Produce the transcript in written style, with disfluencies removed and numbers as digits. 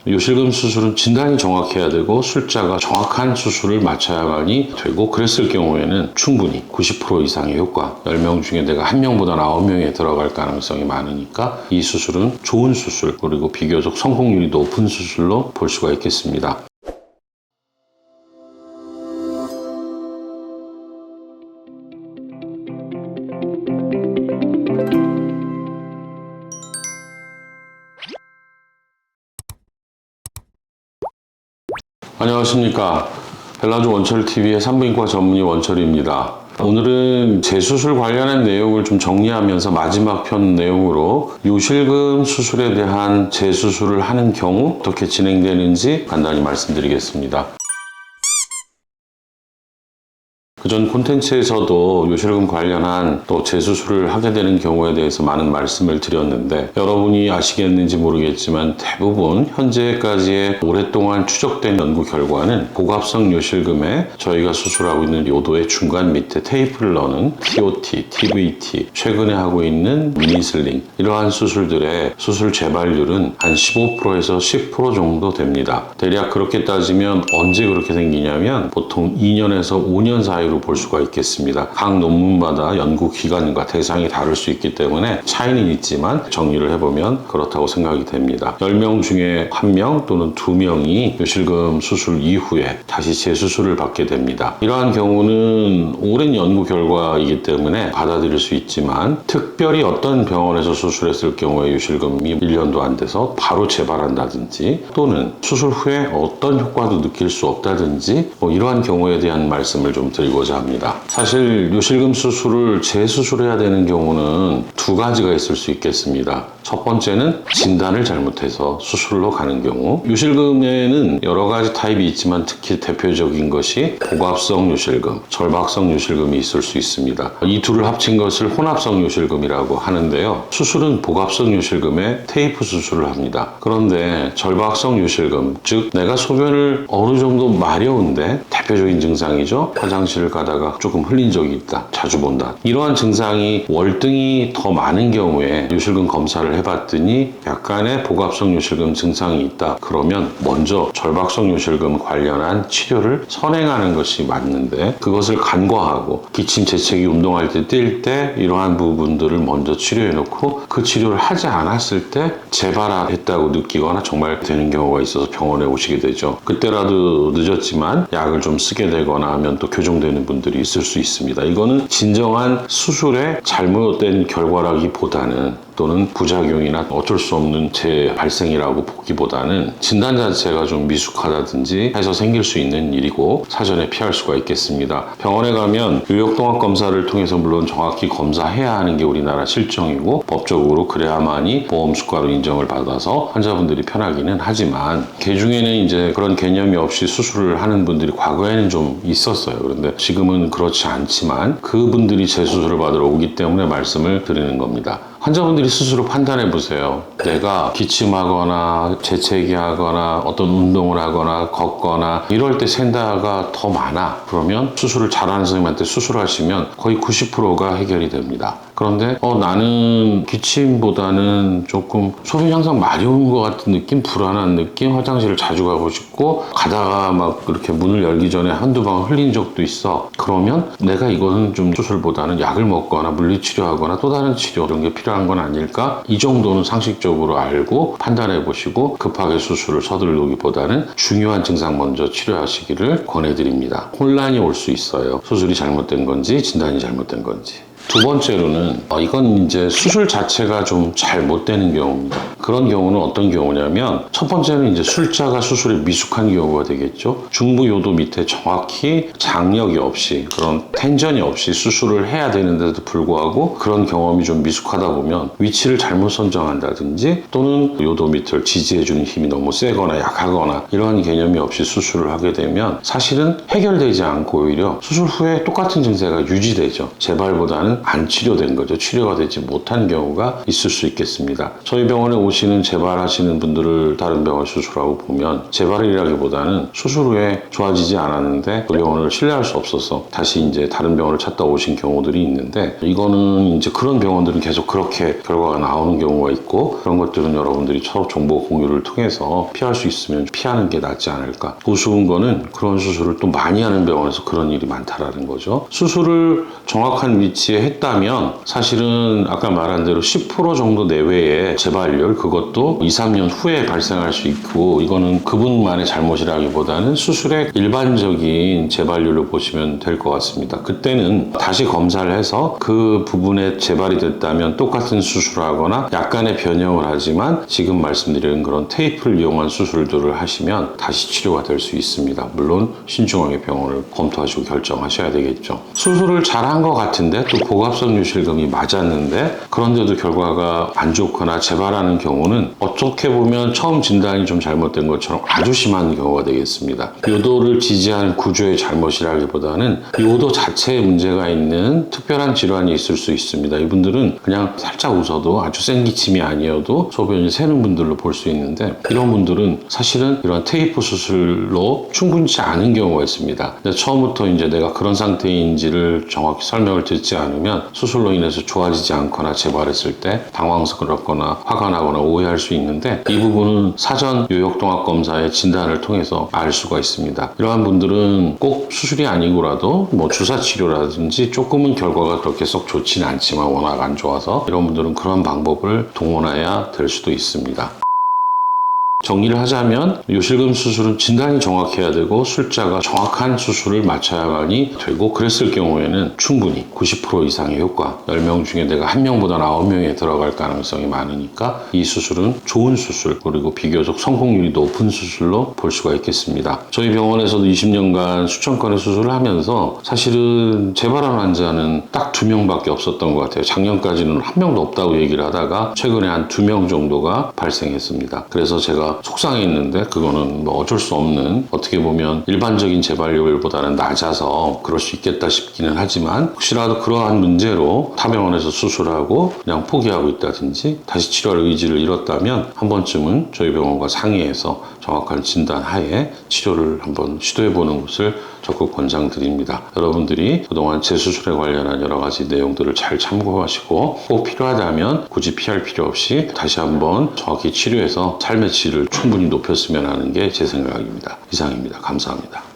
요실금 수술은 진단이 정확해야 되고 술자가 정확한 수술을 맞춰야만이 되고, 그랬을 경우에는 충분히 90% 이상의 효과, 10명 중에 내가 1명보다 9명에 들어갈 가능성이 많으니까 이 수술은 좋은 수술, 그리고 비교적 성공률이 높은 수술로 볼 수가 있겠습니다. 안녕하십니까. 벨라조 원철TV의 산부인과 전문의 원철입니다. 오늘은 재수술 관련한 내용을 좀 정리하면서 마지막 편 내용으로 요실금 수술에 대한 재수술을 하는 경우 어떻게 진행되는지 간단히 말씀드리겠습니다. 그전 콘텐츠에서도 요실금 관련한 또 재수술을 하게 되는 경우에 대해서 많은 말씀을 드렸는데, 여러분이 아시겠는지 모르겠지만 대부분 현재까지의 오랫동안 추적된 연구 결과는 고갑성 요실금에 저희가 수술하고 있는 요도의 중간 밑에 테이프를 넣는 TOT, TVT, 최근에 하고 있는 미니슬링, 이러한 수술들의 수술 재발률은 한 15%에서 10% 정도 됩니다. 대략 그렇게 따지면 언제 그렇게 생기냐면 보통 2년에서 5년 사이로 볼 수가 있겠습니다. 각 논문마다 연구 기간과 대상이 다를 수 있기 때문에 차이는 있지만 정리를 해보면 그렇다고 생각이 됩니다. 10명 중에 1명 또는 2명이 요실금 수술 이후에 다시 재수술을 받게 됩니다. 이러한 경우는 오랜 연구 결과이기 때문에 받아들일 수 있지만, 특별히 어떤 병원에서 수술했을 경우에 요실금이 1년도 안 돼서 바로 재발한다든지, 또는 수술 후에 어떤 효과도 느낄 수 없다든지, 이러한 경우에 대한 말씀을 좀 드리고자 합니다. 사실 요실금 수술을 재수술해야 되는 경우는 두 가지가 있을 수 있겠습니다. 첫 번째는 진단을 잘못해서 수술로 가는 경우. 요실금에는 여러 가지 타입이 있지만 특히 대표적인 것이 고갑성 요실금, 절박성 요실금이 있을 수 있습니다. 이 둘을 합친 것을 혼합성 요실금이라고 하는데요. 수술은 고갑성 요실금에 테이프 수술을 합니다. 그런데 절박성 요실금, 즉 내가 소변을 어느 정도 마려운데, 대표적인 증상이죠. 화장실을 가다가 조금 흘린 적이 있다, 자주 본다. 이러한 증상이 월등히 더 많은 경우에 요실금 검사를 해봤더니 약간의 고갑성 요실금 증상이 있다. 그러면 먼저 절박성 요실금 관련한 치료를 선행하는 것이 맞는데, 그것을 간과하고 기침, 재채기, 운동할 때, 뛸 때 이러한 부분들을 먼저 치료해놓고 그 치료를 하지 않았을 때 재발했다고 느끼거나 정말 되는 경우가 있어서 병원에 오시게 되죠. 그때라도 늦었지만 약을 좀 쓰게 되거나 하면 또 교정되는 분들이 있을 수 있습니다. 이거는 진정한 수술의 잘못된 결과라기보다는, 또는 부작용이나 어쩔 수 없는 재발생이라고 보기보다는 진단 자체가 좀 미숙하다든지 해서 생길 수 있는 일이고 사전에 피할 수가 있겠습니다. 병원에 가면 요역동학 검사를 통해서 물론 정확히 검사해야 하는 게 우리나라 실정이고 법적으로 그래야만이 보험수가로 인정을 받아서 환자분들이 편하기는 하지만, 개중에는 이제 그런 개념이 없이 수술을 하는 분들이 과거에는 좀 있었어요. 그런데 지금은 그렇지 않지만 그분들이 재수술을 받으러 오기 때문에 말씀을 드리는 겁니다. 환자분들이 스스로 판단해 보세요. 내가 기침하거나 재채기하거나 어떤 운동을 하거나 걷거나 이럴 때 샌다가 더 많아. 그러면 수술을 잘하는 선생님한테 수술하시면 거의 90%가 해결이 됩니다. 그런데 나는 기침보다는 조금 소변이 항상 마려운 것 같은 느낌, 불안한 느낌, 화장실을 자주 가고 싶고 가다가 막 그렇게 문을 열기 전에 한두 방 흘린 적도 있어. 그러면 내가 이거는 좀 수술보다는 약을 먹거나 물리치료하거나 또 다른 치료 이런 게 필요한 건 아닐까? 이 정도는 상식적으로 알고 판단해 보시고 급하게 수술을 서두르기보다는 중요한 증상 먼저 치료하시기를 권해드립니다. 혼란이 올 수 있어요. 수술이 잘못된 건지 진단이 잘못된 건지. 두 번째로는 이건 이제 수술 자체가 좀 잘못되는 경우입니다. 그런 경우는 어떤 경우냐면, 첫 번째는 이제 술자가 수술에 미숙한 경우가 되겠죠. 중부 요도 밑에 정확히 장력이 없이, 그런 텐전이 없이 수술을 해야 되는데도 불구하고 그런 경험이 좀 미숙하다 보면 위치를 잘못 선정한다든지, 또는 요도 밑을 지지해주는 힘이 너무 세거나 약하거나 이러한 개념이 없이 수술을 하게 되면 사실은 해결되지 않고 오히려 수술 후에 똑같은 증세가 유지되죠. 재발보다는 사실은 안 치료된 거죠. 치료가 되지 못한 경우가 있을 수 있겠습니다. 저희 병원에 오시는 재발하시는 분들을 다른 병원 수술하고 보면 재발이라기보다는 수술 후에 좋아지지 않았는데 그 병원을 신뢰할 수 없어서 다시 이제 다른 병원을 찾다 오신 경우들이 있는데, 이거는 이제 그런 병원들은 계속 그렇게 결과가 나오는 경우가 있고, 그런 것들은 여러분들이 서로 정보 공유를 통해서 피할 수 있으면 피하는 게 낫지 않을까. 우스운 거는 그런 수술을 또 많이 하는 병원에서 그런 일이 많다라는 거죠. 수술을 정확한 위치에 했다면 사실은 아까 말한 대로 10% 정도 내외의 재발률, 그것도 2, 3년 후에 발생할 수 있고, 이거는 그분만의 잘못이라기보다는 수술의 일반적인 재발률로 보시면 될 것 같습니다. 그때는 다시 검사를 해서 그 부분에 재발이 됐다면 똑같은 수술하거나 약간의 변형을 하지만 지금 말씀드린 그런 테이프를 이용한 수술들을 하시면 다시 치료가 될 수 있습니다. 물론 신중하게 병원을 검토하시고 결정하셔야 되겠죠. 수술을 잘한 것 같은데 또 고갑선 요실금이 맞았는데 그런데도 결과가 안 좋거나 재발하는 경우는 어떻게 보면 처음 진단이 좀 잘못된 것처럼 아주 심한 경우가 되겠습니다. 요도를 지지하는 구조의 잘못이라기보다는 요도 자체에 문제가 있는 특별한 질환이 있을 수 있습니다. 이분들은 그냥 살짝 웃어도 아주 센 기침이 아니어도 소변이 새는 분들로 볼 수 있는데, 이런 분들은 사실은 이런 테이프 수술로 충분치 않은 경우가 있습니다. 근데 처음부터 이제 내가 그런 상태인지를 정확히 설명을 듣지 않으면 수술로 인해서 좋아지지 않거나 재발했을 때 당황스럽거나 화가 나거나 오해할 수 있는데, 이 부분은 사전 요역동학검사의 진단을 통해서 알 수가 있습니다. 이러한 분들은 꼭 수술이 아니고라도 뭐 주사치료라든지 조금은 결과가 그렇게 썩 좋지는 않지만 워낙 안 좋아서 이런 분들은 그런 방법을 동원해야 될 수도 있습니다. 정리를 하자면 요실금 수술은 진단이 정확해야 되고 숫자가 정확한 수술을 맞춰야만이 되고, 그랬을 경우에는 충분히 90% 이상의 효과, 10명 중에 내가 1명보다 9명에 들어갈 가능성이 많으니까 이 수술은 좋은 수술, 그리고 비교적 성공률이 높은 수술로 볼 수가 있겠습니다. 저희 병원에서도 20년간 수천 건의 수술을 하면서 사실은 재발한 환자는 딱 2명밖에 없었던 것 같아요. 작년까지는 1명도 없다고 얘기를 하다가 최근에 한 2명 정도가 발생했습니다. 그래서 제가 속상했는데, 그거는 뭐 어쩔 수 없는, 어떻게 보면 일반적인 재발률보다는 낮아서 그럴 수 있겠다 싶기는 하지만, 혹시라도 그러한 문제로 타 병원에서 수술하고 그냥 포기하고 있다든지 다시 치료할 의지를 잃었다면 한 번쯤은 저희 병원과 상의해서 정확한 진단 하에 치료를 한번 시도해보는 것을 적극 권장드립니다. 여러분들이 그동안 재수술에 관련한 여러 가지 내용들을 잘 참고하시고 꼭 필요하다면 굳이 피할 필요 없이 다시 한번 정확히 치료해서 삶의 질을 충분히 높였으면 하는 게 제 생각입니다. 이상입니다. 감사합니다.